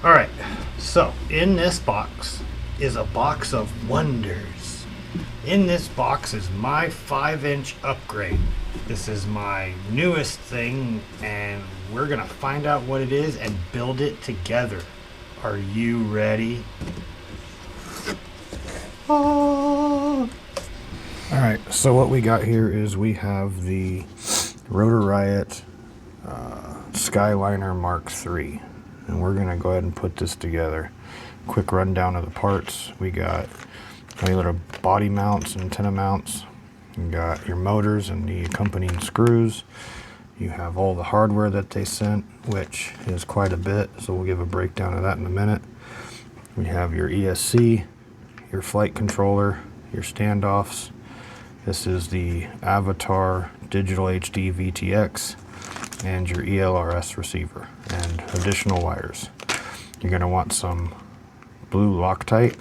Alright, so in this box is a box of wonders. In this box is my 5-inch upgrade. This is my newest thing, and we're gonna find out what it is and build it together. Are you ready? Oh. Alright, so what we got here is we have the Rotor Riot Skyliner MK3, and we're gonna go ahead and put this together. Quick rundown of the parts. We got regular body mounts and antenna mounts. You got your motors and the accompanying screws. You have all the hardware that they sent, which is quite a bit, so we'll give a breakdown of that in a minute. We have your ESC, your flight controller, your standoffs. This is the Avatar Digital HD VTX and your ELRS receiver and additional wires. You're going to want some blue Loctite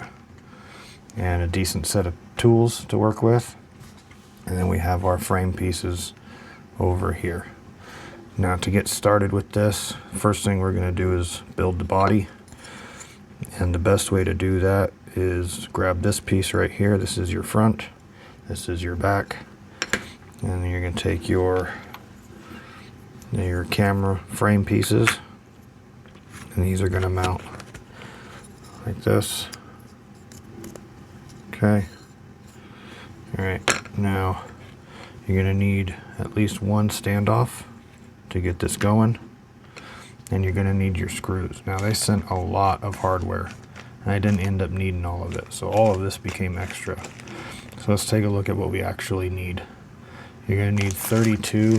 and a decent set of tools to work with. And then we have our frame pieces over here. Now to get started with this, first thing we're going to do is build the body. And the best way to do that is grab this piece right here. This is your front. This is your back. And then you're going to take your camera frame pieces. And these are going to mount like this. Okay. Alright, now you're going to need at least one standoff to get this going. And you're going to need your screws. Now they sent a lot of hardware, and I didn't end up needing all of it. So all of this became extra. So let's take a look at what we actually need. You're going to need 32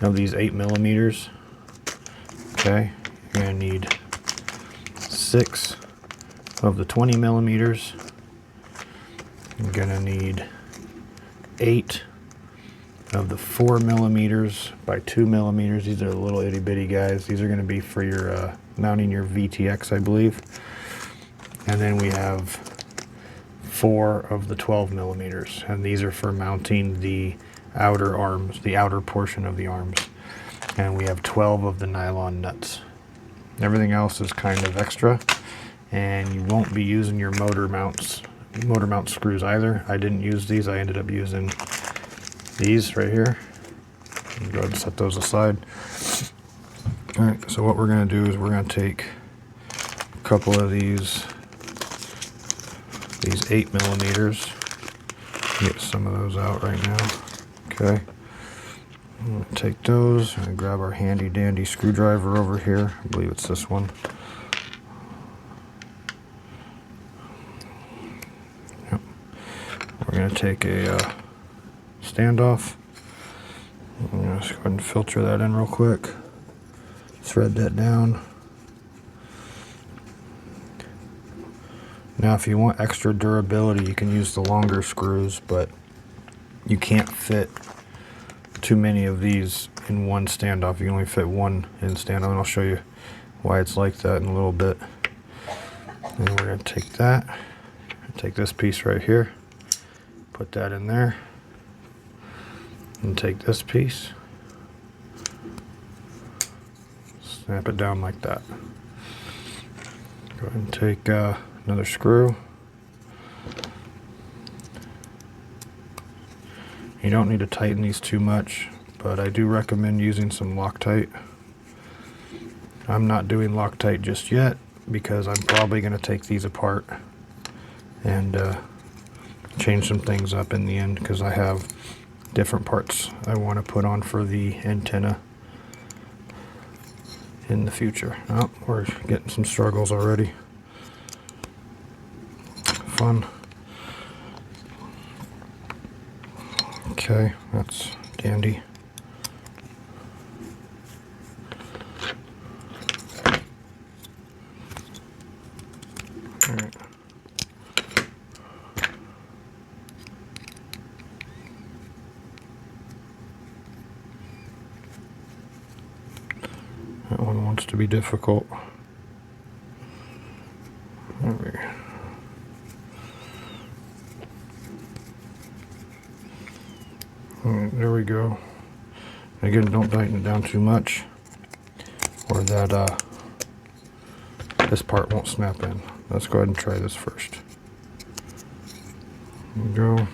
of these 8mm. Okay, you're going to need 6 of the 20mm. You're going to need 8 of the 4mm by 2mm. These are the little itty bitty guys. These are going to be for your mounting your VTX, I believe. And then we have 4 of the 12mm, and these are for mounting the outer arms, the outer portion of the arms. And we have 12 of the nylon nuts. Everything else is kind of extra, and you won't be using your motor mount screws either. I didn't use these. I ended up using these right here. Go ahead and set those aside. Alright, so what we're going to do is we're going to take a couple of these 8mm. Get some of those out right now. Okay. I'm going to take those and grab our handy dandy screwdriver over here. I believe it's this one. Yep. We're going to take a standoff. I'm going to just go ahead and filter that in real quick. Thread that down. Now if you want extra durability, you can use the longer screws, but you can't fit too many of these in one standoff. You can only fit one in standoff, and I'll show you why it's like that in a little bit. And we're going to take that, take this piece right here, put that in there, and take this piece, snap it down like that. Go ahead and take another screw. You don't need to tighten these too much, but I do recommend using some Loctite. I'm not doing Loctite just yet because I'm probably going to take these apart and change some things up in the end, because I have different parts I want to put on for the antenna in the future. Oh, we're getting some struggles already. Fun. Okay, that's dandy. All right. That one wants to be difficult. Alright, there we go. Again, don't tighten it down too much, or that this part won't snap in. Let's go ahead and try this first. There we go.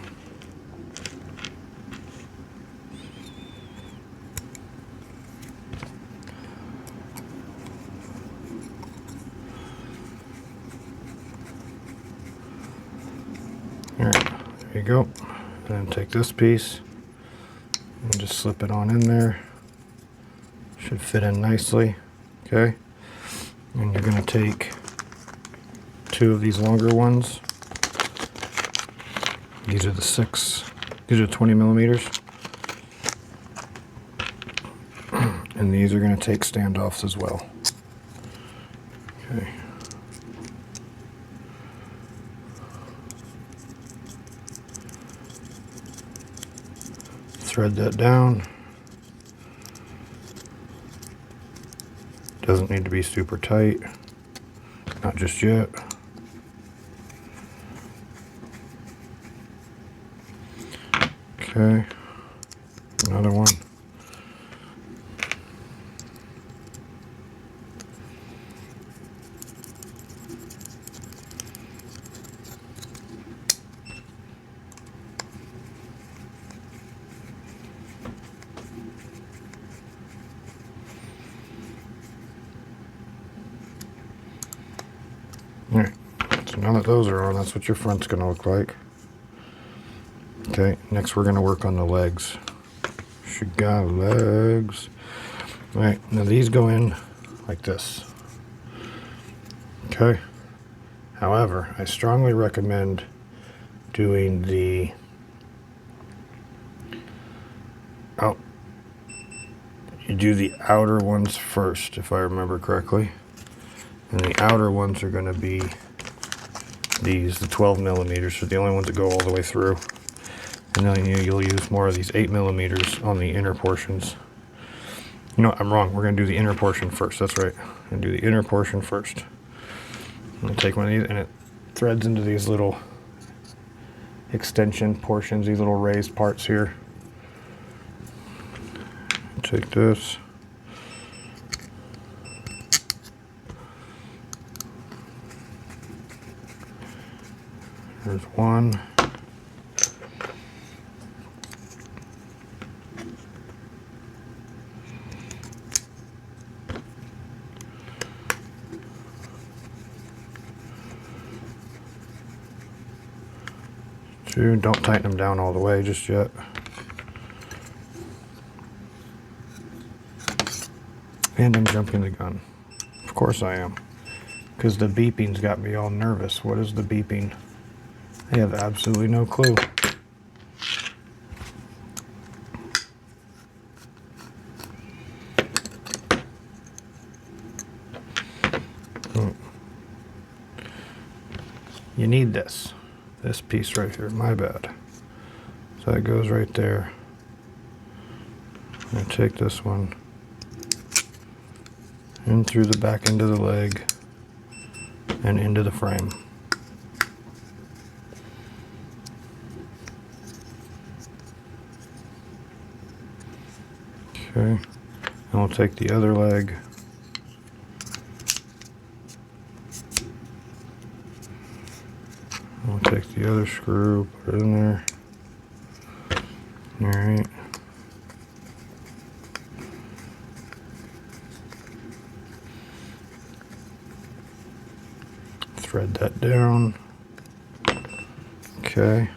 Alright, there you go. And then take this piece and just slip it on in there. Should fit in nicely. Okay. And you're going to take 2 of these longer ones. These are these are 20 millimeters. And these are going to take standoffs as well. Okay. Thread that down. Doesn't need to be super tight. Not just yet. Okay. Another one. Alright, so now that those are on, that's what your front's going to look like. Okay, next we're going to work on the legs. She got legs. Alright, now these go in like this. Okay. However, I strongly recommend doing the... Oh. You do the outer ones first, if I remember correctly. And the outer ones are going to be these, the 12 millimeters, so the only ones that go all the way through. And then you'll use more of these 8 millimeters on the inner portions. You know, I'm wrong. We're going to do the inner portion first. That's right. I'm going to do the inner portion first. I'm going to take one of these, and it threads into these little extension portions, these little raised parts here. Take this. There's one. Two. Don't tighten them down all the way just yet. And I'm jumping the gun. Of course I am. Because the beeping's got me all nervous. What is the beeping? I have absolutely no clue. You need this piece right here, my bad. So that goes right there. I'm going to take this one in through the back end of the leg and into the frame. Okay, and we'll take the other leg. We'll take the other screw, put it in there. Alright. Thread that down. Okay.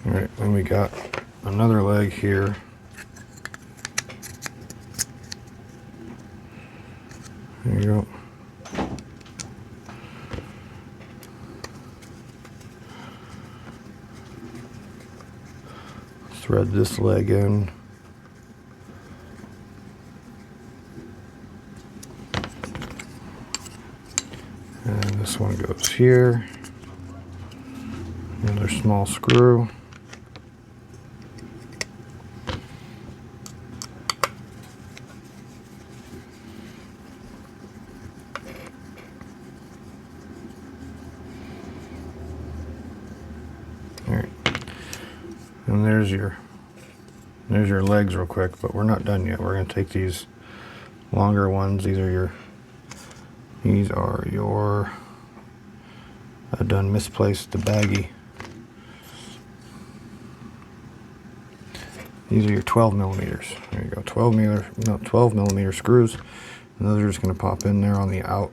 Alright, then we got another leg here. There you go. Thread this leg in. And this one goes here. Another small screw. Alright. And there's your legs real quick, but we're not done yet. We're going to take these longer ones. These are your I done misplaced the baggie. These are your 12 millimeters. There you go, 12 millimeter screws. And those are just going to pop in there on the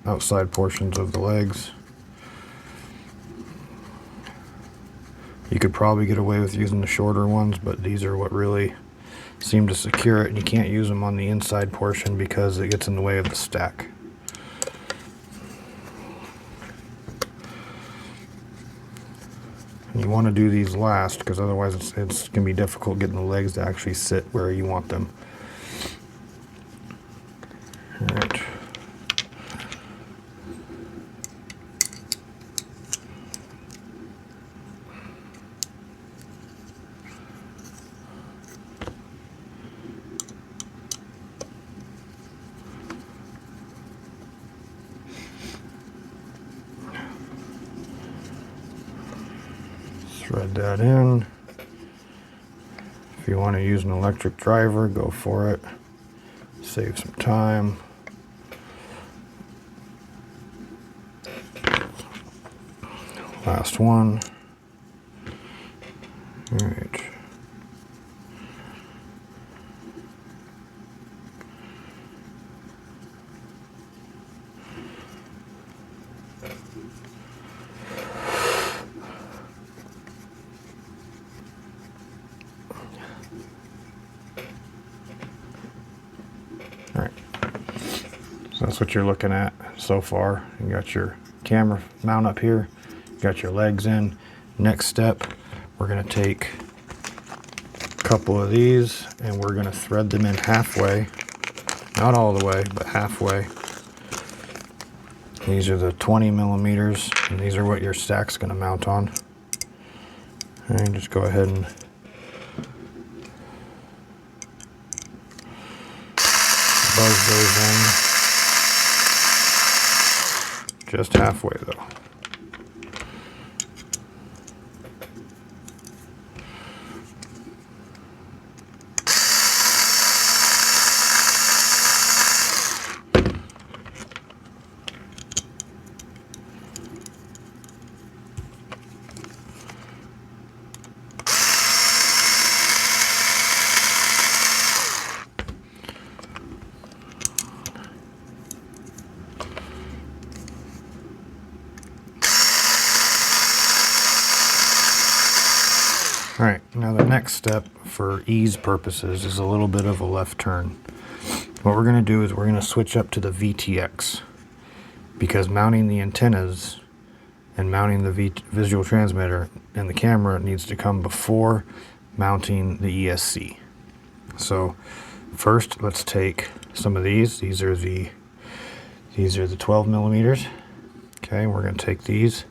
outside portions of the legs. You could probably get away with using the shorter ones, but these are what really seem to secure it, and you can't use them on the inside portion because it gets in the way of the stack. And you want to do these last because otherwise it's going to be difficult getting the legs to actually sit where you want them. All right. Thread that in. If you want to use an electric driver, go for it. Save some time. Last one. All right. So that's what you're looking at so far. You got your camera mount up here, you got your legs in. Next step, we're going to take a couple of these and we're going to thread them in halfway. Not all the way, but halfway. These are the 20 millimeters, and these are what your stack's going to mount on. And just go ahead and buzz those in. Just halfway though. All right, now the next step for ease purposes is a little bit of a left turn. What we're going to do is we're going to switch up to the VTX, because mounting the antennas and mounting the visual transmitter and the camera needs to come before mounting the ESC. So first, let's take some of these. These are the 12 millimeters. Okay, we're going to take these.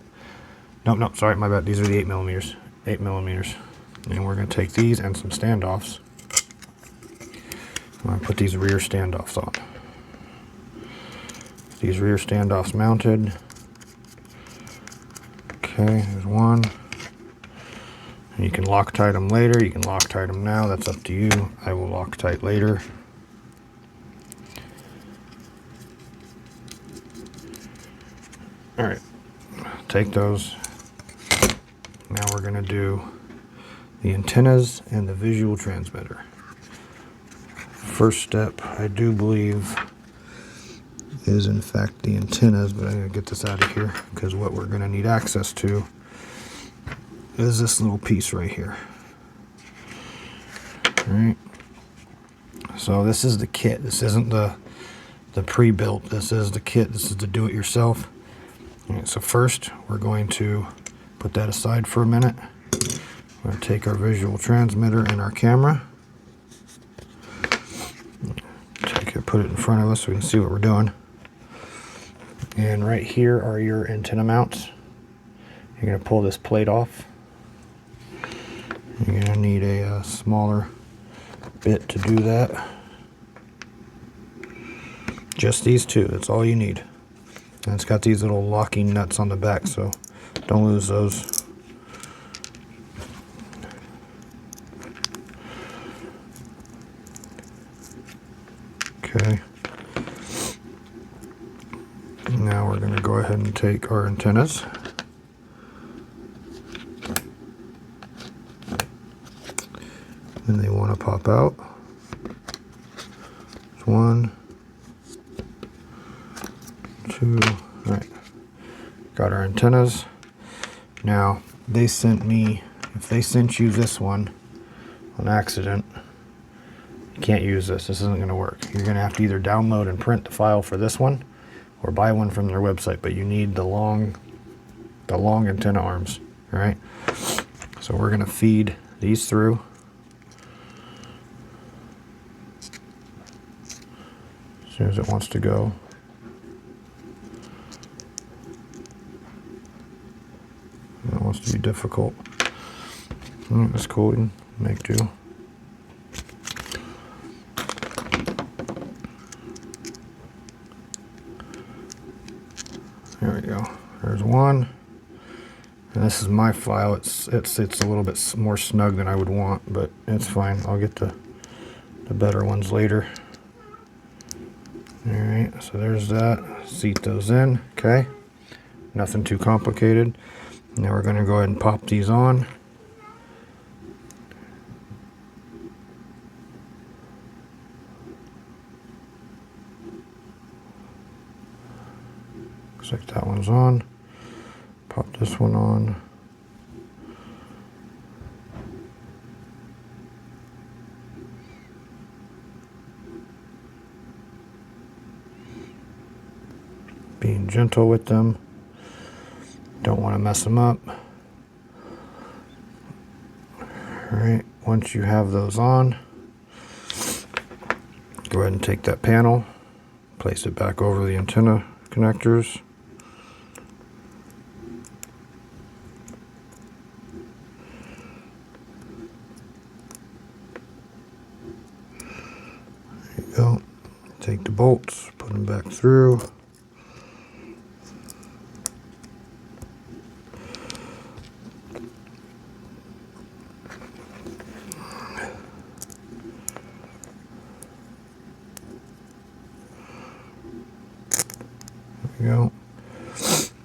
Nope, sorry, my bad. These are the 8 millimeters. 8 millimeters. And we're going to take these and some standoffs. I'm going to put these rear standoffs on. These rear standoffs mounted. Okay, there's one. And you can Loctite them later. You can Loctite them now. That's up to you. I will Loctite later. All right, take those. Now we're going to do the antennas and the visual transmitter. First step, I do believe, is in fact the antennas, but I'm going to get this out of here because what we're going to need access to is this little piece right here. All right. So this is the kit. This isn't the pre-built. This is the kit. This is the do-it-yourself. All right, so first we're going to put that aside for a minute. We're going to take our visual transmitter and our camera. Take it, put it in front of us so we can see what we're doing. And right here are your antenna mounts. You're going to pull this plate off. You're going to need a smaller bit to do that. Just these two, that's all you need. And it's got these little locking nuts on the back, so don't lose those. Okay. Now we're going to go ahead and take our antennas. And they want to pop out. There's 1, 2, all right. Got our antennas. Now, they sent me, if they sent you this one on accident, you can't use this. This isn't going to work. You're going to have to either download and print the file for this one or buy one from their website, but you need the long antenna arms, all right? So we're going to feed these through. As soon as it wants to go. It wants to be difficult. That's cool, we can make do. There we go. There's one. And this is my file. It's a little bit more snug than I would want, but it's fine. I'll get the better ones later. Alright, so there's that. Seat those in, okay? Nothing too complicated. Now we're going to go ahead and pop these on. Looks like that one's on. Pop this one on. Being gentle with them. Don't want to mess them up. Alright, once you have those on, go ahead and take that panel, place it back over the antenna connectors. There you go. Take the bolts, put them back through. Go.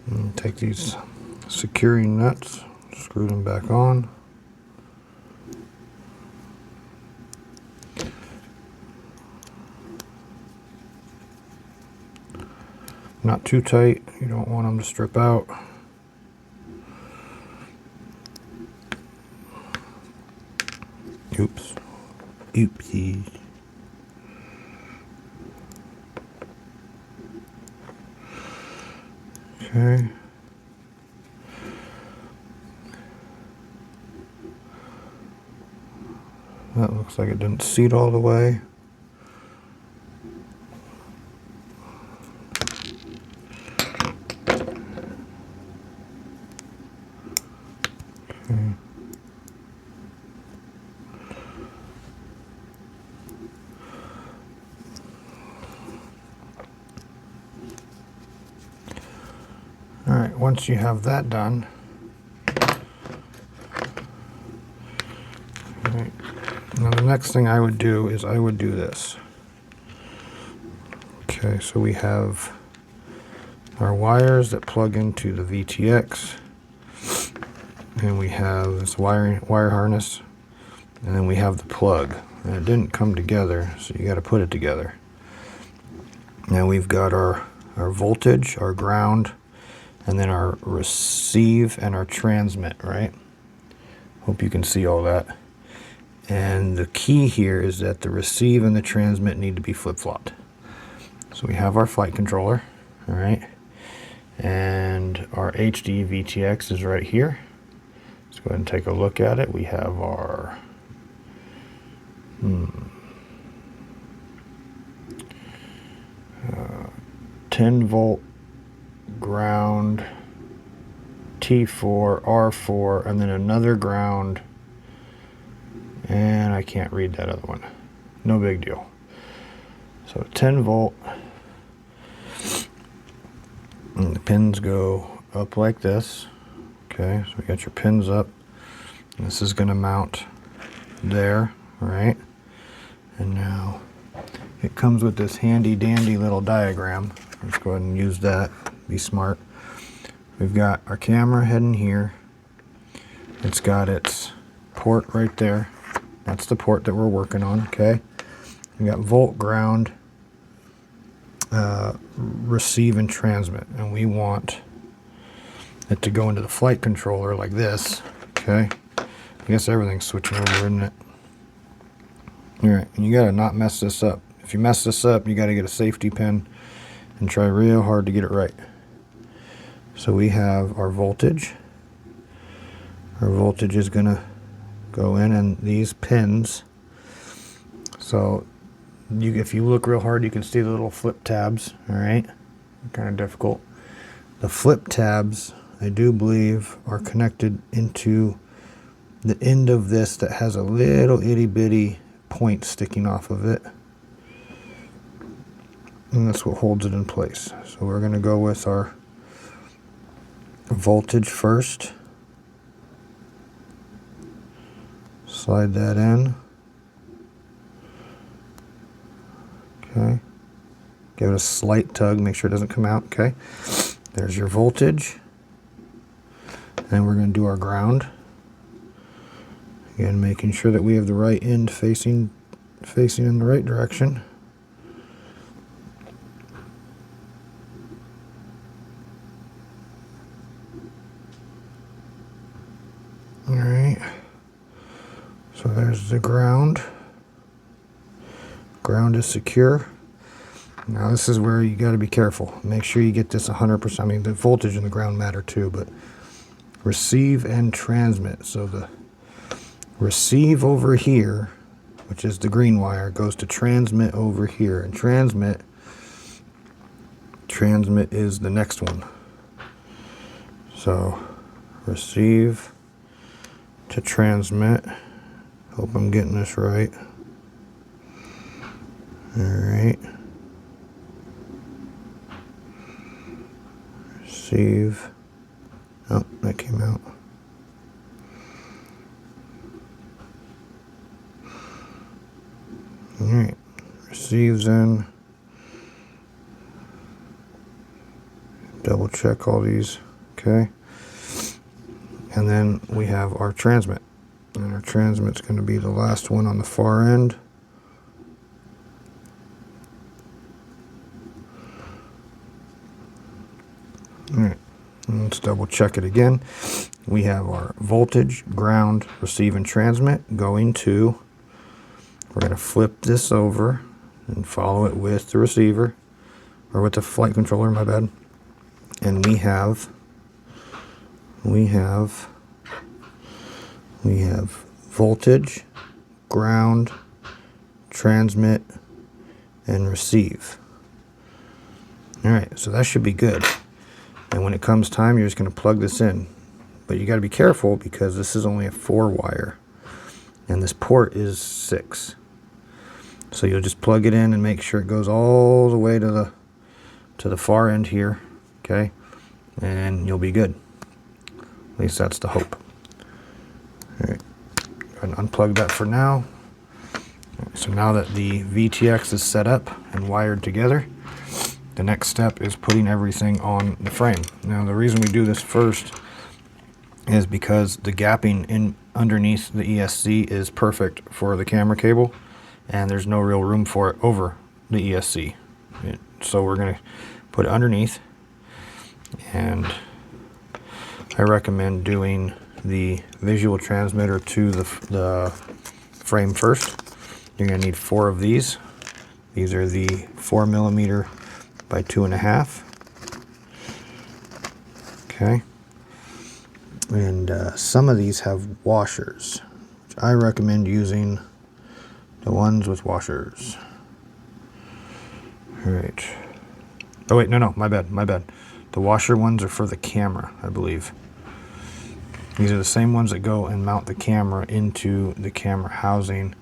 And take these securing nuts, screw them back on. Not too tight, you don't want them to strip out. Oops. Oopsie. Okay. That looks like it didn't seat all the way. Okay. All right, once you have that done, all right, now the next thing I would do is I would do this. Okay, so we have our wires that plug into the VTX, and we have this wire harness, and then we have the plug. And it didn't come together, so you got to put it together. Now we've got our voltage, our ground, and then our receive and our transmit, right? Hope you can see all that. And the key here is that the receive and the transmit need to be flip-flopped. So we have our flight controller, all right? And our HD VTX is right here. Let's go ahead and take a look at it. We have our 10 volt ground, T4, R4, and then another ground, and I can't read that other one. No big deal. So 10 volt, and the pins go up like this. Okay, so we got your pins up. And this is going to mount there, all right? And now it comes with this handy dandy little diagram. Let's go ahead and use that. Be smart. We've got our camera heading here. It's got its port right there. That's the port that we're working on, okay? We got volt, ground, receive, and transmit. And we want it to go into the flight controller like this, okay? I guess everything's switching over, isn't it? All right, and you gotta not mess this up. If you mess this up, you gotta get a safety pin and try real hard to get it right. So we have our voltage. Our voltage is gonna go in, and these pins, so if you look real hard, you can see the little flip tabs, all right? Kind of difficult. The flip tabs, I do believe, are connected into the end of this that has a little itty bitty point sticking off of it. And that's what holds it in place. So we're gonna go with our voltage first. Slide that in. Okay. Give it a slight tug, make sure it doesn't come out, okay? There's your voltage. And we're going to do our ground. Again, making sure that we have the right end facing in the right direction. All right. So there's the ground. Ground is secure. Now this is where you got to be careful. Make sure you get this 100%. I mean, the voltage and the ground matter too, but receive and transmit. So the receive over here, which is the green wire, goes to transmit over here, and transmit is the next one. So receive to transmit. Hope I'm getting this right. All right. Receive. Oh, that came out. All right. Receives in. Double check all these. Okay. And then we have our transmit. And our transmit's going to be the last one on the far end. All right, let's double check it again. We have our voltage, ground, receive, and transmit going to, we're going to flip this over and follow it with the receiver, or with the flight controller, my bad. And we have voltage, ground, transmit, and receive. All right, so that should be good. And when it comes time, you're just going to plug this in. But you got to be careful because this is only a 4-wire. And this port is 6. So you'll just plug it in and make sure it goes all the way to the far end here. Okay? And you'll be good. At least that's the hope. All right. Go ahead and unplug that for now. Right, so now that the VTX is set up and wired together, the next step is putting everything on the frame. Now the reason we do this first is because the gapping in underneath the ESC is perfect for the camera cable, and there's no real room for it over the ESC. So we're going to put it underneath, and I recommend doing the visual transmitter to the frame first. You're going to need 4 of these. These are the 4mm by 2.5. Okay. And some of these have washers, which I recommend using the ones with washers. All right. Oh wait, no, my bad. The washer ones are for the camera, I believe. These are the same ones that go and mount the camera into the camera housing,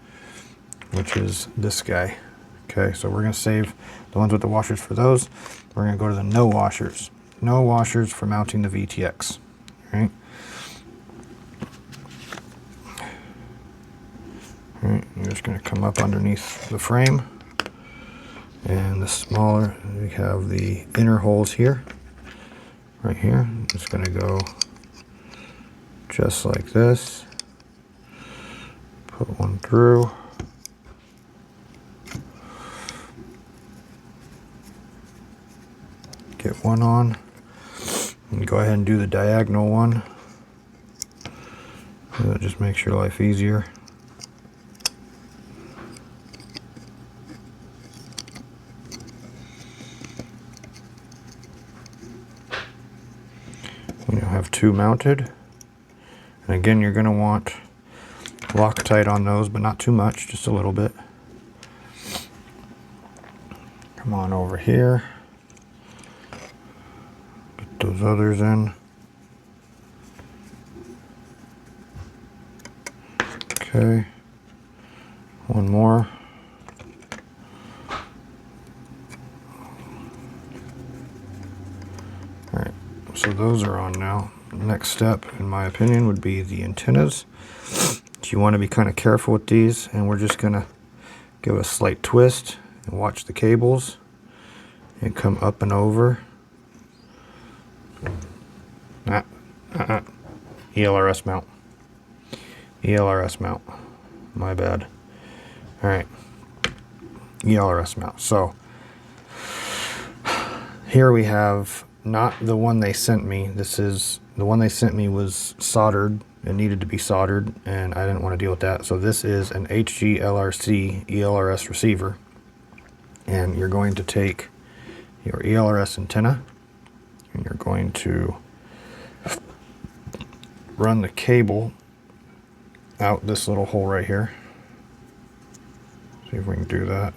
which is this guy. Okay, so we're going to save the ones with the washers for those. We're going to go to the no washers. No washers for mounting the VTX. All right. All right, you're just going to come up underneath the frame. And the smaller, we have the inner holes here, right here. It's going to go just like this. Put one through. Get one on. And go ahead and do the diagonal one. That just makes your life easier. We now have two mounted. And again, you're going to want Loctite on those, but not too much, just a little bit. Come on over here. Get those others in. Okay. One more. Alright, so those are on now. Next step, in my opinion, would be the antennas. You want to be kind of careful with these, and we're just going to give a slight twist and watch the cables and come up and over. ELRS mount. ELRS mount. My bad. Alright. ELRS mount. So here we have not the one they sent me. This is the one they sent me was soldered. It needed to be soldered, and I didn't want to deal with that. So this is an HG-LRC ELRS receiver. And you're going to take your ELRS antenna, and you're going to run the cable out this little hole right here. See if we can do that.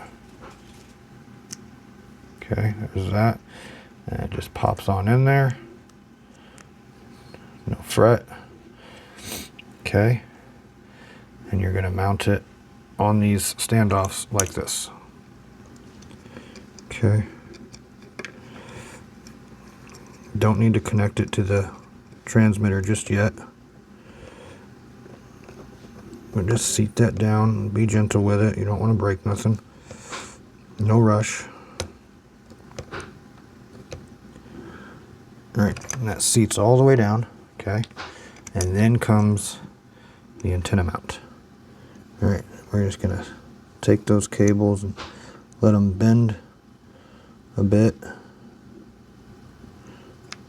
Okay, there's that. And it just pops on in there. No fret. Okay. And you're going to mount it on these standoffs like this. Okay. Don't need to connect it to the transmitter just yet. But just seat that down and be gentle with it. You don't want to break nothing. No rush. Alright, and that seats all the way down. Okay. And then comes the antenna mount. Alright, we're just going to take those cables and let them bend a bit.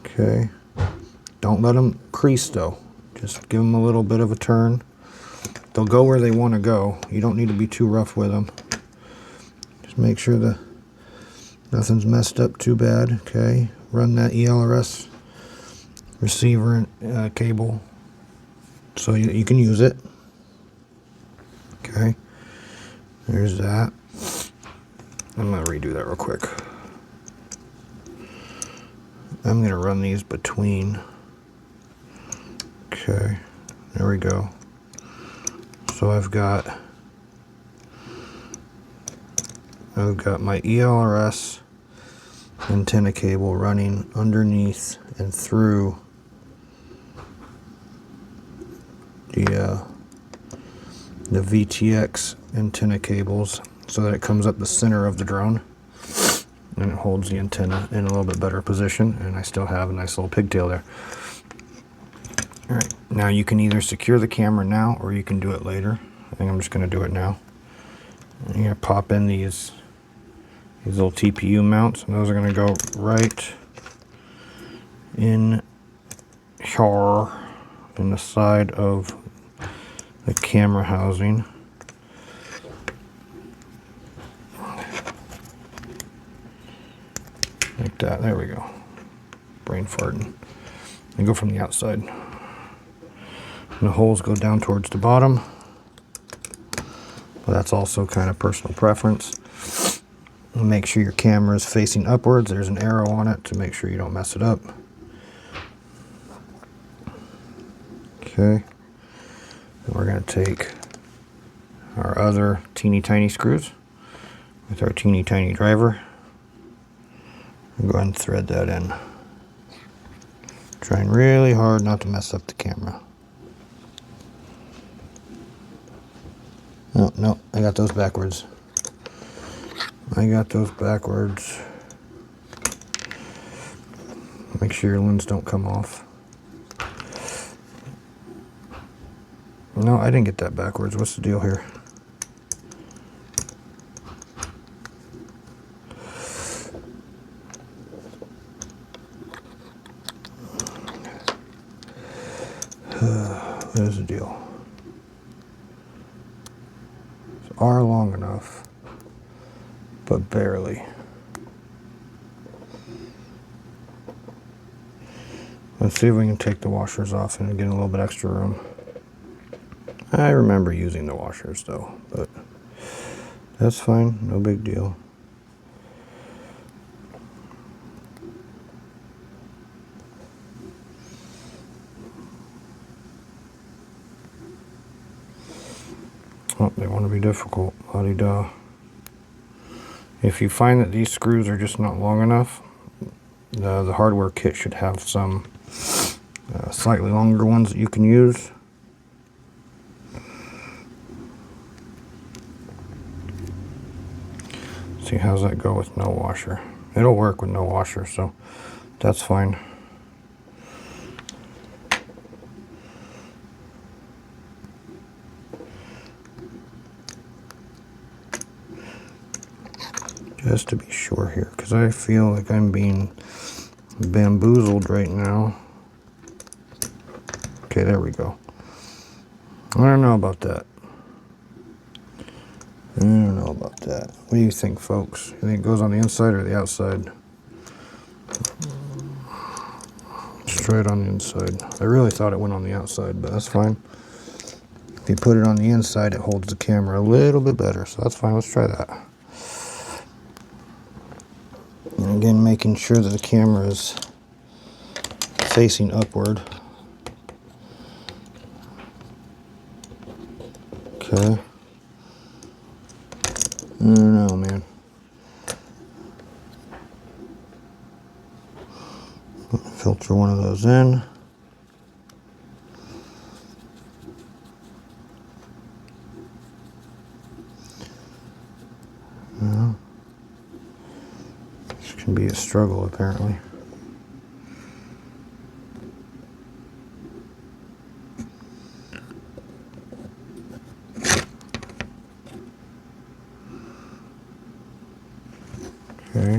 Okay. Don't let them crease though. Just give them a little bit of a turn. They'll go where they want to go. You don't need to be too rough with them. Just make sure that nothing's messed up too bad. Okay. Run that ELRS receiver cable so you can use it. Okay. There's that. I'm going to redo that real quick. I'm going to run these between. Okay. There we go. So I've got my ELRS antenna cable running underneath and through the VTX antenna cables so that it comes up the center of the drone and it holds the antenna in a little bit better position, and I still have a nice little pigtail there. Alright, now you can either secure the camera now or you can do it later. I think I'm just going to do it now. I'm going to pop in these little TPU mounts, and those are going to go right in here in the side of the camera housing. Like that. There we go. Brain farting. And go from the outside. And the holes go down towards the bottom. But that's also kind of personal preference. Make sure your camera is facing upwards. There's an arrow on it to make sure you don't mess it up. Okay. And we're going to take our other teeny tiny screws with our teeny tiny driver. Go ahead and thread that in. Trying really hard not to mess up the camera. Oh, no, I got those backwards. I got those backwards. Make sure your lens don't come off. No, I didn't get that backwards. What's the deal here? What is the deal? It's R long enough, but barely. Let's see if we can take the washers off and get a little bit extra room. I remember using the washers though, but that's fine, no big deal. Oh, they want to be difficult, la-di-da. If you find that these screws are just not long enough, the hardware kit should have some slightly longer ones that you can use. See, how's that go with no washer? It'll work with no washer, so that's fine. Just to be sure here, because I feel like I'm being bamboozled right now. Okay, there we go. I don't know about that. I don't know about that. What do you think, folks? You think it goes on the inside or the outside? Let's try it on the inside. I really thought it went on the outside, but that's fine. If you put it on the inside, it holds the camera a little bit better, so that's fine. Let's try that. And again, making sure that the camera is facing upward. Okay. I don't know, man. Filter one of those in. Well, this can be a struggle, apparently. Okay.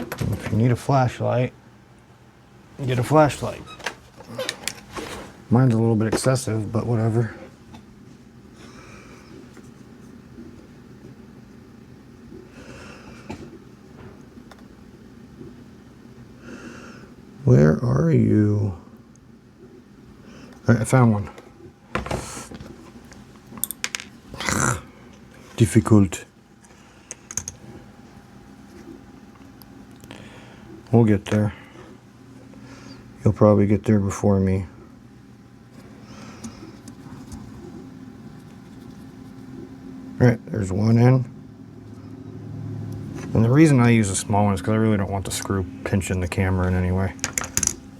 If you need a flashlight, get a flashlight. Mine's a little bit excessive, but whatever. Where are you? All right, I found one. Difficult. We'll get there. You'll probably get there before me. All right, there's one in. And the reason I use a small one is because I really don't want the screw pinching the camera in any way.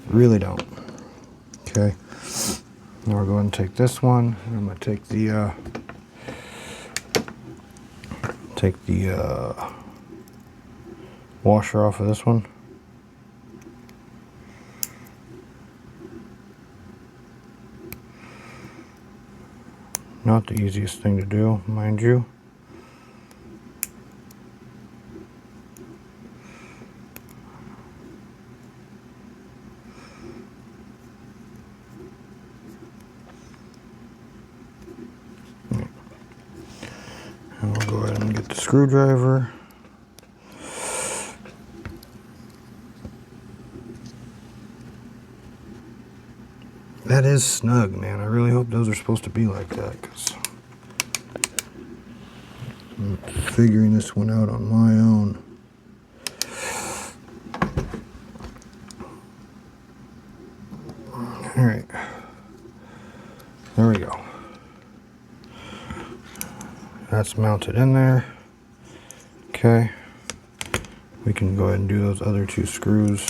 Really don't. Okay. Now we're going to take this one. I'm going to take the washer off of this one. Not the easiest thing to do, mind you. And we'll go ahead and get the screwdriver. That is snug, man. I really hope those are supposed to be like that, because I'm figuring this one out on my own. All right. There we go. That's mounted in there. Okay. We can go ahead and do those other two screws.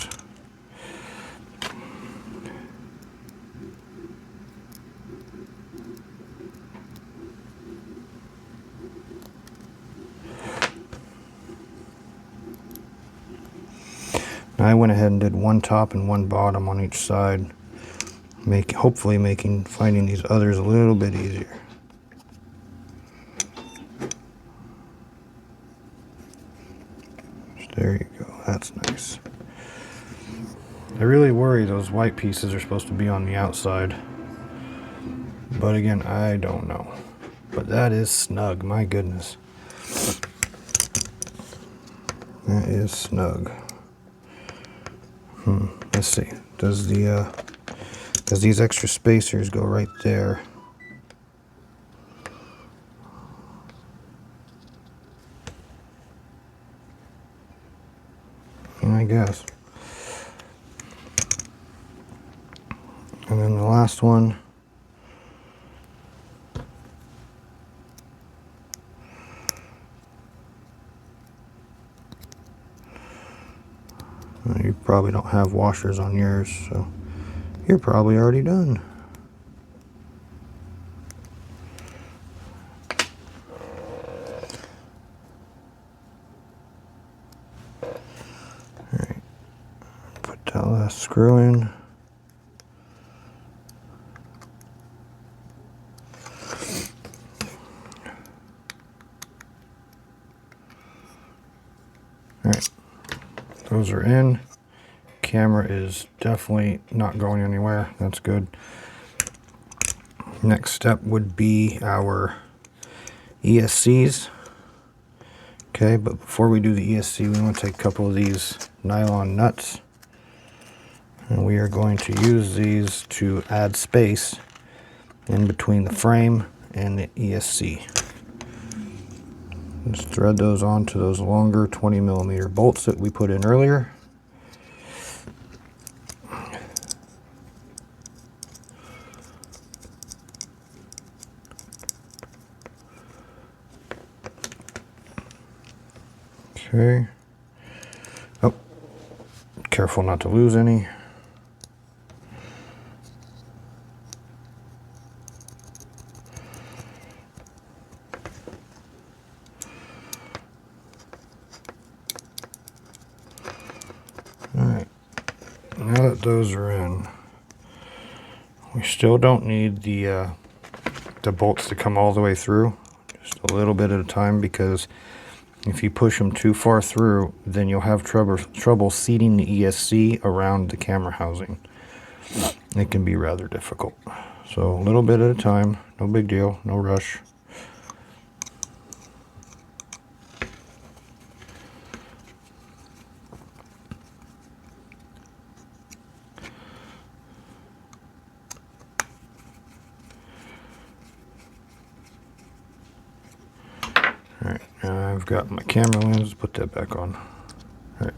I went ahead and did one top and one bottom on each side, hopefully making finding these others a little bit easier. There you go, that's nice. I really worry those white pieces are supposed to be on the outside, but again, I don't know. But that is snug, my goodness. That is snug. Let's see. Does these extra spacers go right there? I guess. And then the last one. You probably don't have washers on yours, so you're probably already done. Alright, put that last screw in. Alright, those are in. Camera is definitely not going anywhere. That's good. Next step would be our ESCs. Okay, but before we do the ESC, we want to take a couple of these nylon nuts, and we are going to use these to add space in between the frame and the ESC. Just thread those onto those longer 20mm bolts that we put in earlier. Okay. Oh, careful not to lose any. Alright, now that those are in, we still don't need the bolts to come all the way through, just a little bit at a time, because if you push them too far through, then you'll have trouble seating the ESC around the camera housing. It can be rather difficult. So a little bit at a time, no big deal, no rush. Alright, now I've got my camera lens, put that back on. Alright,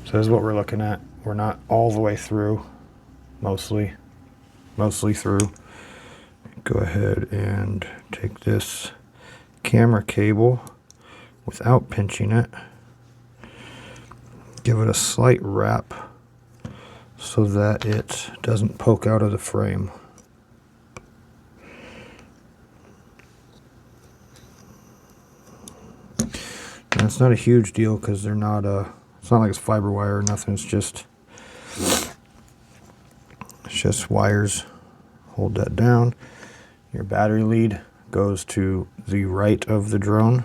so this is what we're looking at. We're not all the way through, mostly through. Go ahead and take this camera cable without pinching it. Give it a slight wrap so that it doesn't poke out of the frame. And it's not a huge deal because they're not it's not like it's fiber wire or nothing. It's just wires. Hold that down. Your battery lead goes to the right of the drone.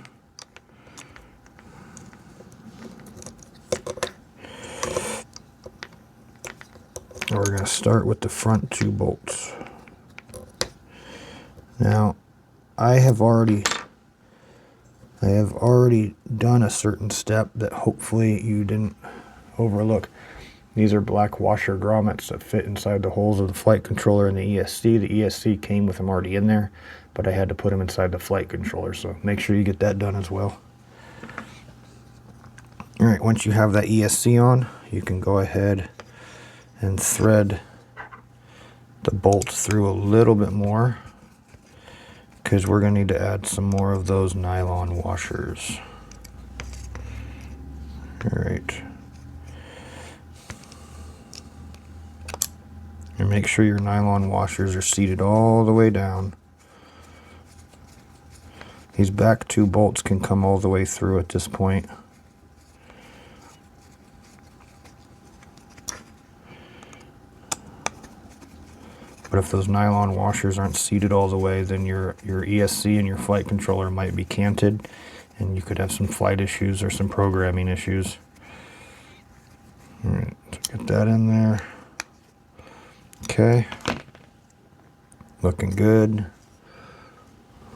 And we're going to start with the front two bolts. Now, I have already done a certain step that hopefully you didn't overlook. These are black washer grommets that fit inside the holes of the flight controller and the ESC. The ESC came with them already in there, but I had to put them inside the flight controller, so make sure you get that done as well. Alright, once you have that ESC on, you can go ahead and thread the bolts through a little bit more, because we're going to need to add some more of those nylon washers. Alright. And make sure your nylon washers are seated all the way down. These back two bolts can come all the way through at this point. But if those nylon washers aren't seated all the way, then your ESC and your flight controller might be canted, and you could have some flight issues or some programming issues. All right, so get that in there. Okay. Looking good.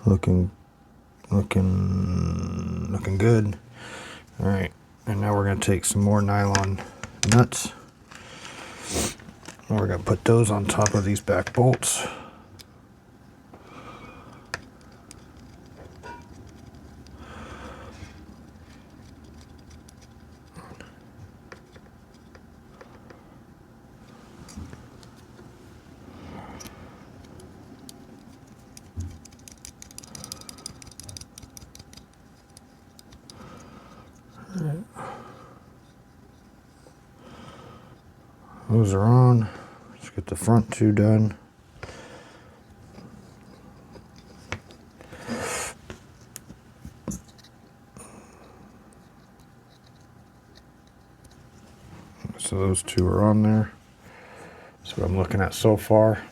Looking good. All right, and now we're going to take some more nylon nuts. And we're going to put those on top of these back bolts. Those are on. Let's get the front two done. So those two are on there. That's what I'm looking at so far.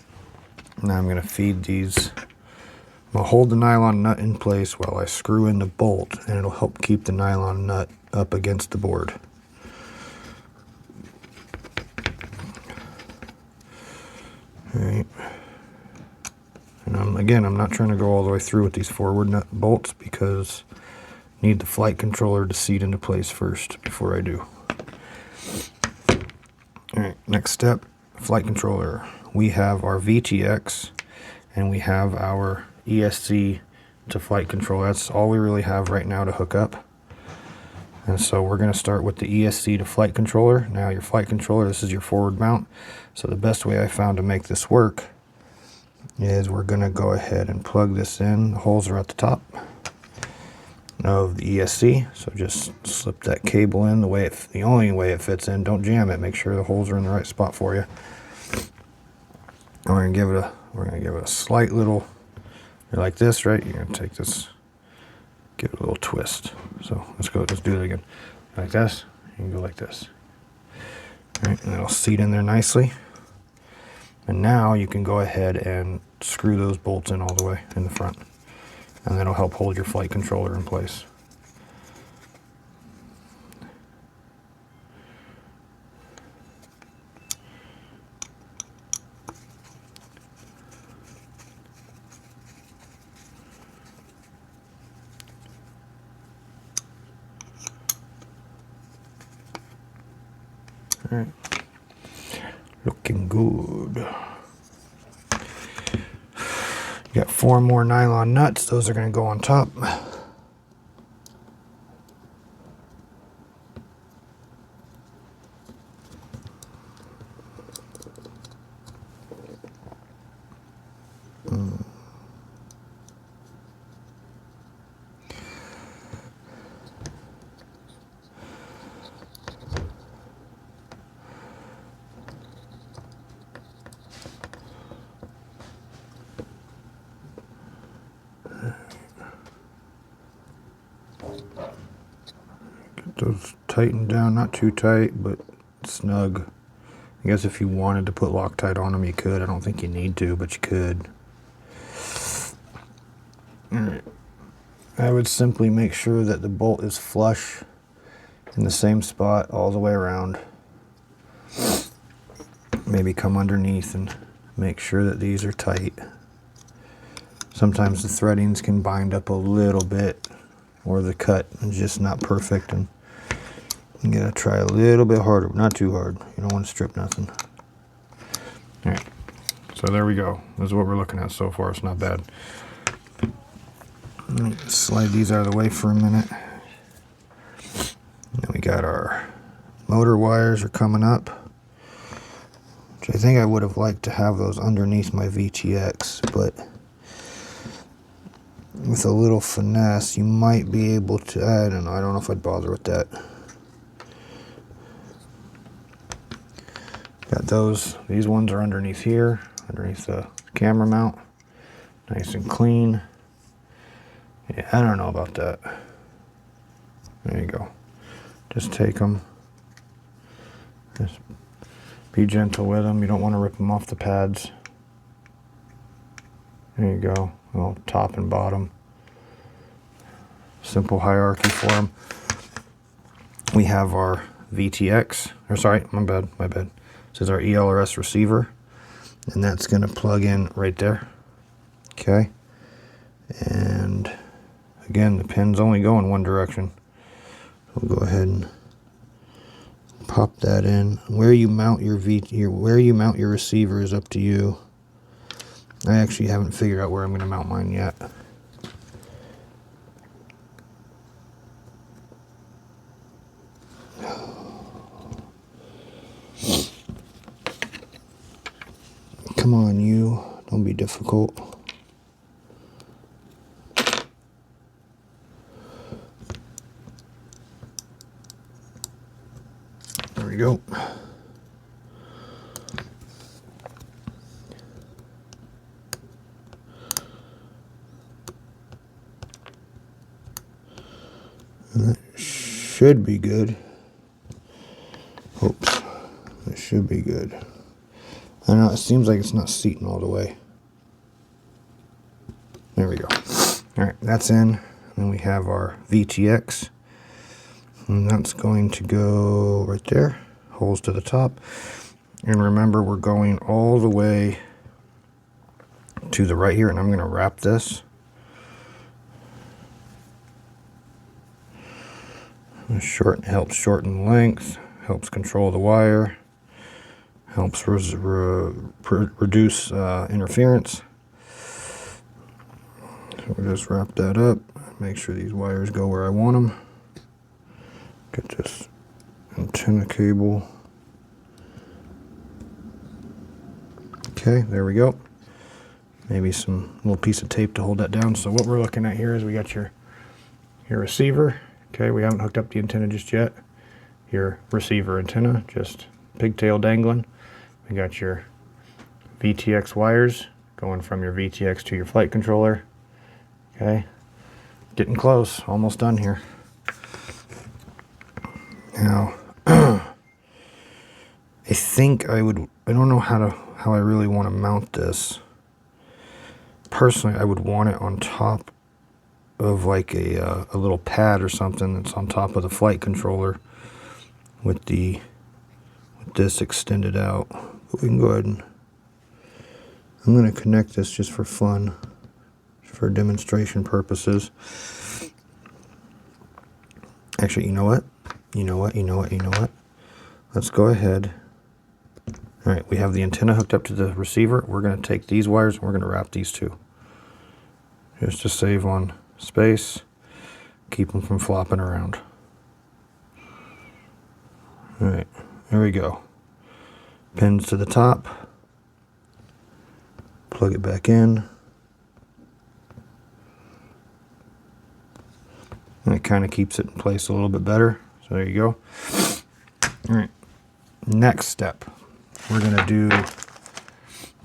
Now I'm going to feed these. I'm going to hold the nylon nut in place while I screw in the bolt, and it'll help keep the nylon nut up against the board. Alright. And I'm not trying to go all the way through with these forward nut bolts because I need the flight controller to seat into place first before I do. Alright, next step, flight controller. We have our VTX and we have our ESC to flight control. That's all we really have right now to hook up. And so we're going to start with the ESC to flight controller. Now your flight controller, this is your forward mount. So the best way I found to make this work is we're going to go ahead and plug this in. The holes are at the top of the ESC. So just slip that cable in the only way it fits in. Don't jam it. Make sure the holes are in the right spot for you. And we're going to give it a slight little, like this, right? You're going to take this, give it a little twist. So let's do it again. Like this, you can go like this. All right, and it'll seat in there nicely. And now you can go ahead and screw those bolts in all the way in the front. And that'll help hold your flight controller in place. All right, looking good. You got 4 more nylon nuts. Those are going to go on top. Get those tightened down, not too tight, but snug. I guess if you wanted to put Loctite on them, you could. I don't think you need to, but you could. Alright. I would simply make sure that the bolt is flush in the same spot all the way around. Maybe come underneath and make sure that these are tight. Sometimes the threadings can bind up a little bit, or the cut is just not perfect, and you gotta try a little bit harder, not too hard. You don't want to strip nothing. All right, so there we go. This is what we're looking at so far. It's not bad. Let's slide these out of the way for a minute. Then we got our motor wires are coming up, which I think I would have liked to have those underneath my VTX, but with a little finesse, you might be able to, I don't know if I'd bother with that. Got these ones are underneath here, underneath the camera mount. Nice and clean. Yeah, I don't know about that. There you go. Just take them. Just be gentle with them. You don't want to rip them off the pads. There you go. Well, top and bottom. Simple hierarchy for them. We have our VTX, or sorry, my bad. This is our ELRS receiver, and that's going to plug in right there. Okay. And again, the pin's only go in one direction. We'll go ahead and pop that in. Where you mount your receiver is up to you. I actually haven't figured out where I'm going to mount mine yet. Come on, you. Don't be difficult. There we go. And that should be good. Oops. That should be good. I don't know, it seems like it's not seating all the way. There we go. Alright, that's in. Then we have our VTX. And that's going to go right there. Holes to the top. And remember, we're going all the way to the right here, and I'm going to wrap this. Helps shorten length, helps control the wire. Helps reduce interference. So we'll just wrap that up. Make sure these wires go where I want them. Get this antenna cable. Okay, there we go. Maybe some little piece of tape to hold that down. So what we're looking at here is we got your receiver. Okay, we haven't hooked up the antenna just yet. Your receiver antenna, just pigtail dangling. We got your VTX wires going from your VTX to your flight controller. Okay, getting close, almost done here. Now, I think I don't know how I really want to mount this. Personally, I would want it on top of like a little pad or something that's on top of the flight controller with this extended out. But we can go ahead and I'm going to connect this just for fun, for demonstration purposes. Actually, you know what? Let's go ahead. All right, we have the antenna hooked up to the receiver. We're going to take these wires and we're going to wrap these two. Just to save on space, keep them from flopping around. All right, there we go. Pins to the top. Plug it back in. And it kind of keeps it in place a little bit better. So there you go. All right, next step. We're going to do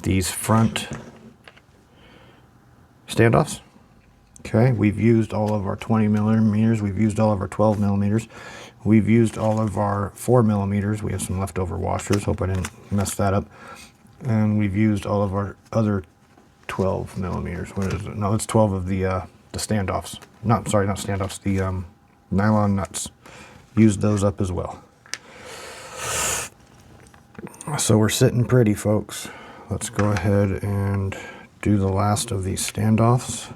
these front standoffs. Okay, we've used all of our 20 millimeters. We've used all of our 12 millimeters. We've used all of our 4 millimeters. We have some leftover washers. Hope I didn't mess that up. And we've used all of our other 12 millimeters. What is it? No, it's 12 of the standoffs. Not standoffs. The nylon nuts. Used those up as well. So we're sitting pretty, folks. Let's go ahead and do the last of these standoffs.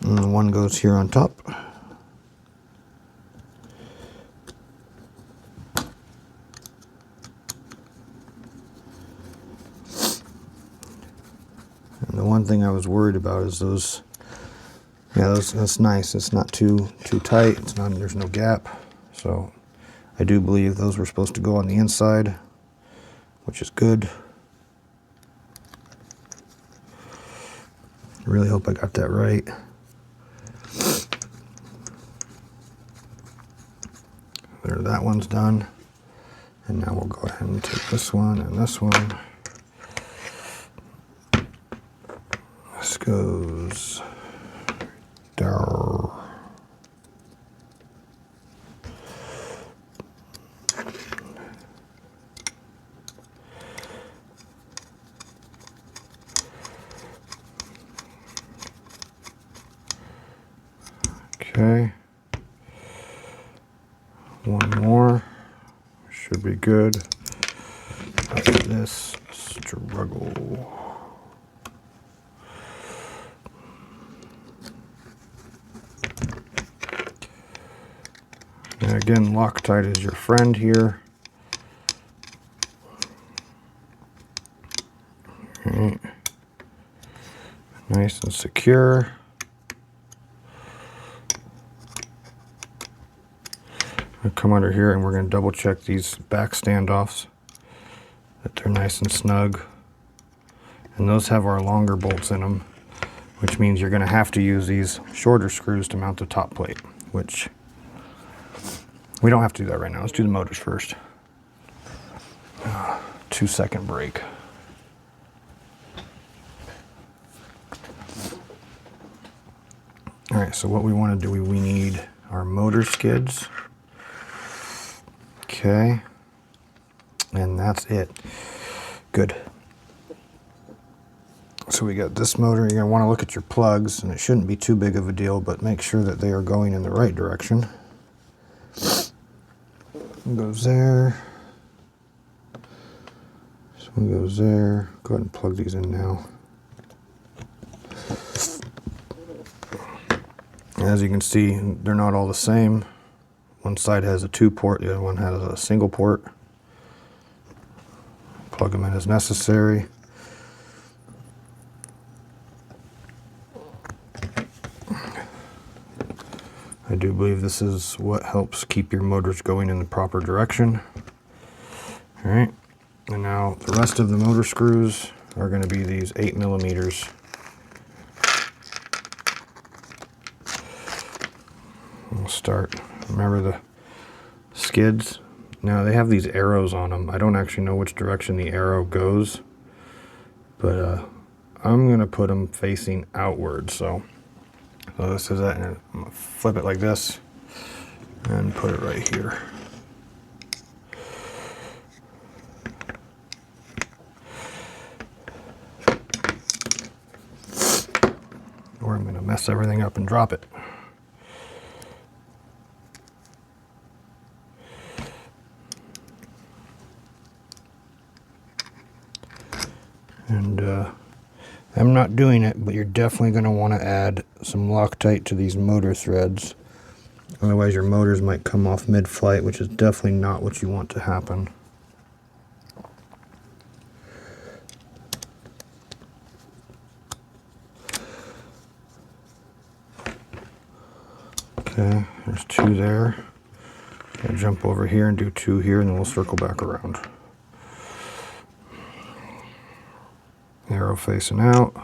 And the one goes here on top. And the one thing I was worried about is those. Yeah, that's nice. It's not too tight. There's no gap. So I do believe those were supposed to go on the inside, which is good. I really hope I got that right. There, that one's done. And now we'll go ahead and take this one and this one. This goes there. Okay. One more. Should be good. After this struggle. And again, Loctite is your friend here. All right. Nice and secure. I'll come under here and we're going to double check these back standoffs, that they're nice and snug. And those have our longer bolts in them, which means you're going to have to use these shorter screws to mount the top plate, which we don't have to do that right now. Let's do the motors first. 2-second break. All right, so what we want to do, we need our motor skids. Okay, and that's it. Good. So we got this motor. You're going to want to look at your plugs, and it shouldn't be too big of a deal, but make sure that they are going in the right direction. One goes there. This one goes there. Go ahead and plug these in now. As you can see, they're not all the same. One side has a 2-port, the other one has a single port. Plug them in as necessary. I do believe this is what helps keep your motors going in the proper direction. All right, and now the rest of the motor screws are going to be these 8mm. We'll start. Remember the skids? Now they have these arrows on them. I don't actually know which direction the arrow goes, but I'm going to put them facing outward. So this is that, and I'm going to flip it like this and put it right here. Or I'm going to mess everything up and drop it. And I'm not doing it, but you're definitely going to want to add some Loctite to these motor threads. Otherwise your motors might come off mid-flight, which is definitely not what you want to happen. Okay, there's 2 there. I'll jump over here and do 2 here, and then we'll circle back around. Arrow facing out.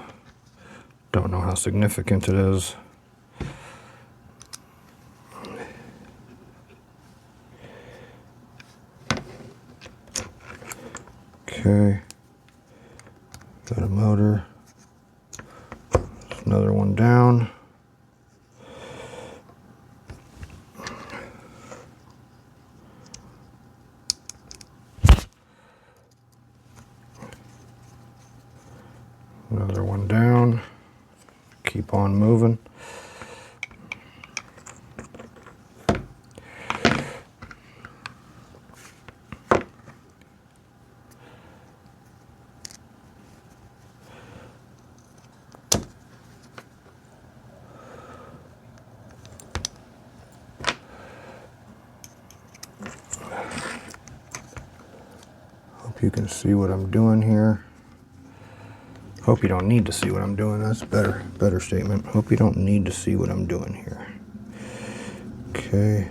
Don't know how significant it is. Okay. Got a motor. There's another one down. Another one down. Keep on moving. Hope you can see what I'm doing here. Hope you don't need to see what I'm doing. That's a better statement. Hope you don't need to see what I'm doing here. Okay.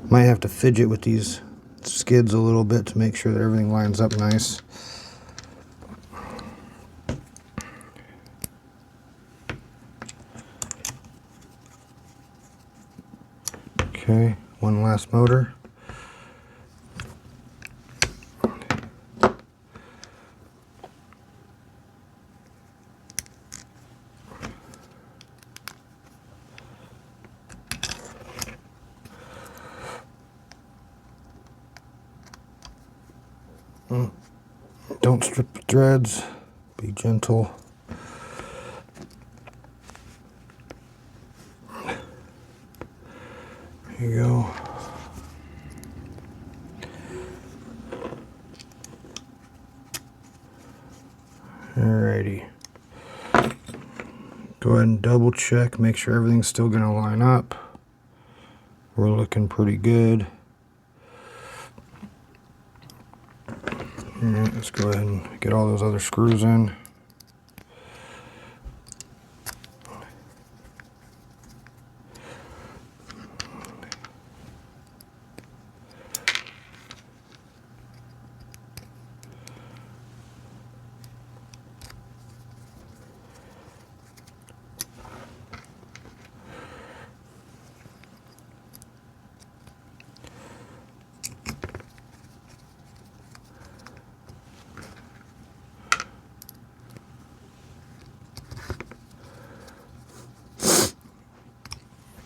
Might have to fidget with these skids a little bit to make sure that everything lines up nice. Okay, one last motor. Don't strip the threads, be gentle. There you go. Alrighty. Go ahead and double check, make sure everything's still going to line up. We're looking pretty good. Alright, let's go ahead and get all those other screws in.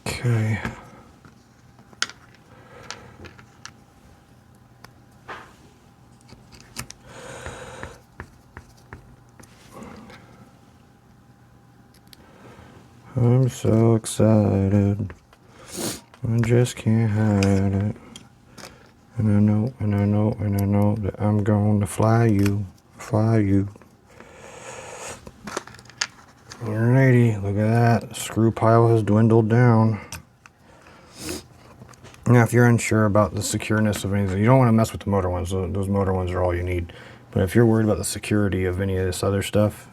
Okay. I'm so excited. I just can't hide it. And I know, and I know, and I know that I'm going to fly you. Alrighty, look at that. The screw pile has dwindled down. Now, if you're unsure about the secureness of anything, you don't want to mess with the motor ones. Those motor ones are all you need. But if you're worried about the security of any of this other stuff,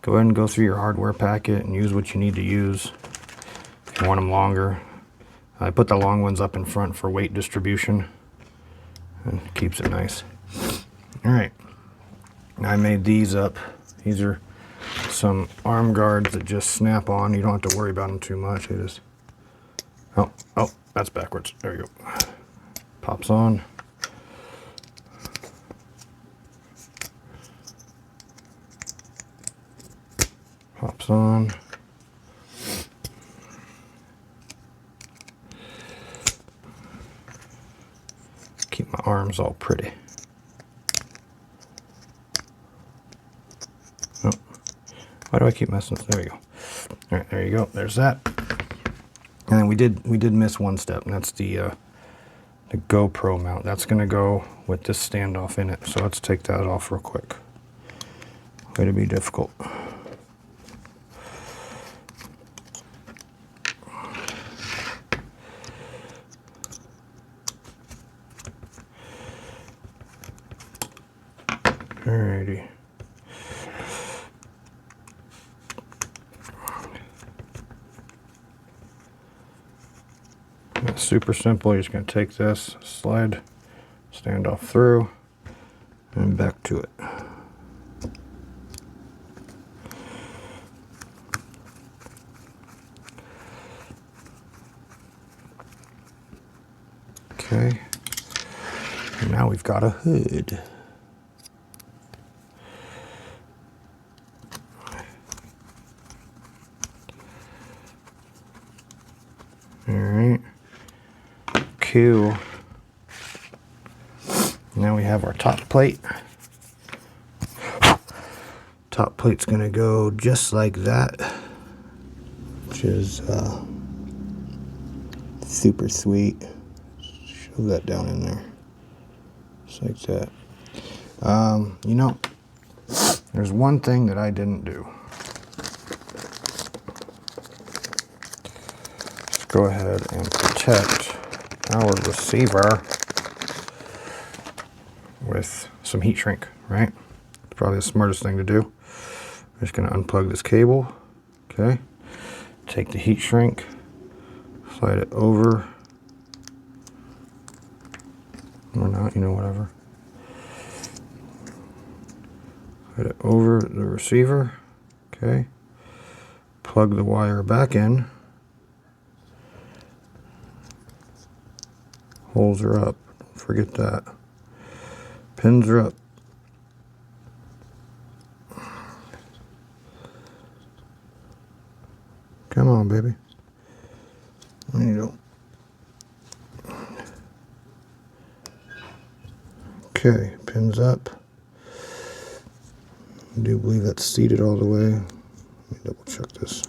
go ahead and go through your hardware packet and use what you need to use. If you want them longer, I put the long ones up in front for weight distribution and it keeps it nice. Alright, I made these up. These are some arm guards that just snap on. You don't have to worry about them too much. They just, oh, that's backwards. There you go. Pops on. Pops on. Keep my arms all pretty. Oh, why do I keep messing? There we go. All right, there you go. There's that. And then we did miss one step, and that's the GoPro mount. That's gonna go with this standoff in it. So let's take that off real quick. Way to be difficult. Alrighty. That's super simple. You're just going to take this, slide, stand off through, and back to it. Okay. And now we've got a hood. Alright. Cool. Now we have our top plate. Top plate's gonna go just like that, which is super sweet. Shove that down in there, just like that. You know, there's one thing that I didn't do. Let's go ahead and protect our receiver with some heat shrink, right? Probably the smartest thing to do. I'm just going to unplug this cable, okay? Take the heat shrink, slide it over, or not, you know, whatever. Slide it over the receiver, okay? Plug the wire back in. Holes are up, don't forget that. Pins are up. Come on, baby. There you go. Okay, pins up. I do believe that's seated all the way. Let me double check this.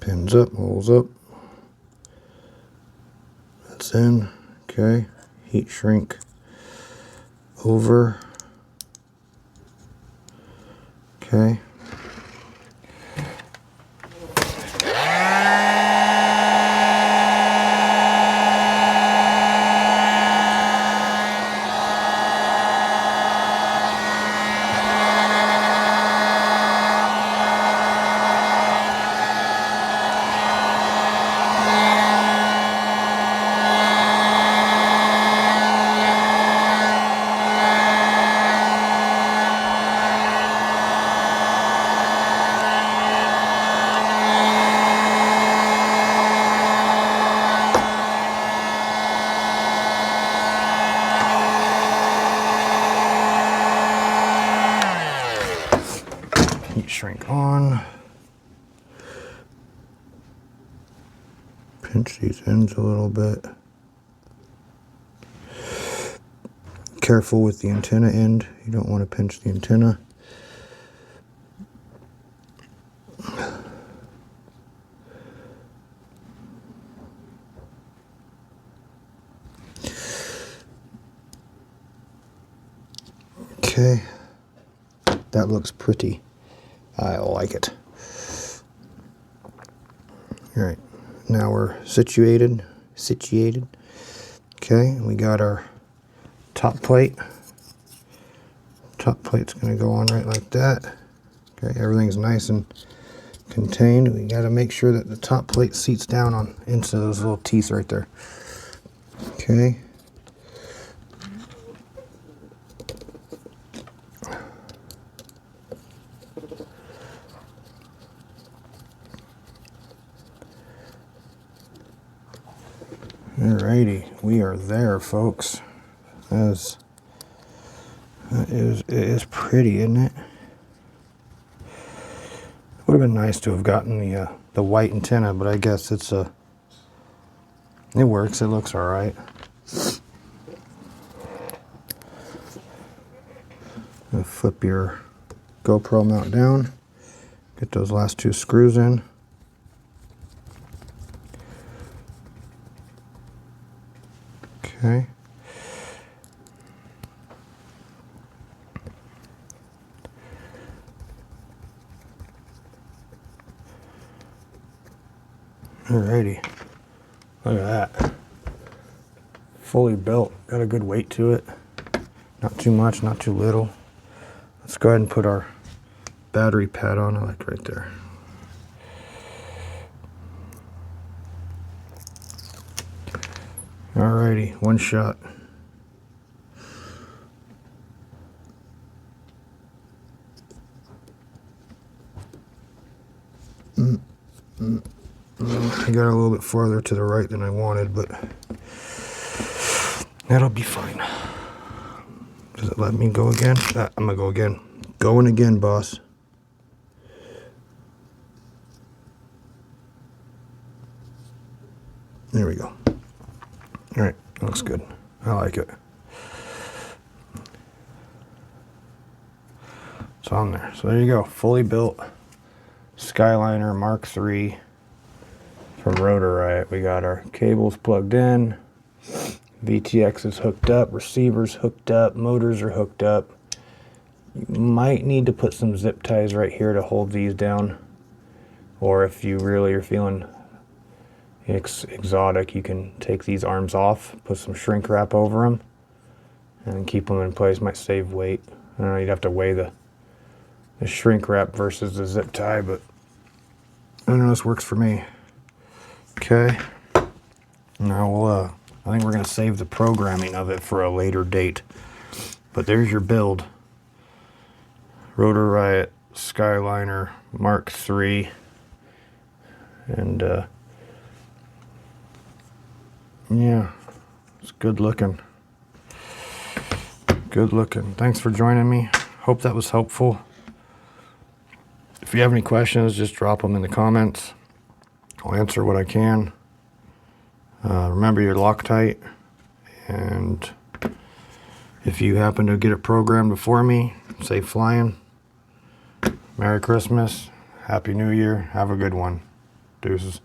Pins up, holes up. That's in. Okay. Heat shrink over. Okay. Heat shrink on. Pinch these ends a little bit. Careful with the antenna end. You don't want to pinch the antenna. Okay. That looks pretty. I like it. All right, now we're situated. Okay, we got our top plate. Top plate's gonna go on right like that. Okay, everything's nice and contained. We gotta make sure that the top plate seats down on into those little teeth right there. Okay. Alrighty, we are there, folks. It is pretty, isn't it? Would have been nice to have gotten the white antenna, but I guess it works. It looks all right. Flip your GoPro mount down. Get those last two screws in. Okay. Alrighty. Look at that. Fully built. Got a good weight to it. Not too much, not too little. Let's go ahead and put our battery pad on, like right there. Alrighty, one shot. I got a little bit farther to the right than I wanted, but that'll be fine. Does it let me go again? I'm gonna go again. Going again, boss. There we go. All right, looks good. I like it. It's on there. So there you go, fully built Skyliner MK3 from Rotor Riot. We got our cables plugged in, VTX is hooked up, receivers hooked up, motors are hooked up. You might need to put some zip ties right here to hold these down, or if you really are feeling exotic, you can take these arms off, put some shrink wrap over them, and keep them in place. Might save weight. I don't know, you'd have to weigh the shrink wrap versus the zip tie, but I don't know, this works for me. Okay, now we'll I think we're gonna save the programming of it for a later date, but there's your build. Rotor Riot Skyliner MK3, and yeah, it's good looking. Good looking. Thanks for joining me. Hope that was helpful. If you have any questions, just drop them in the comments. I'll answer what I can. Remember your Loctite, and if you happen to get it programmed before me, safe flying. Merry Christmas, Happy New Year, have a good one. Deuces.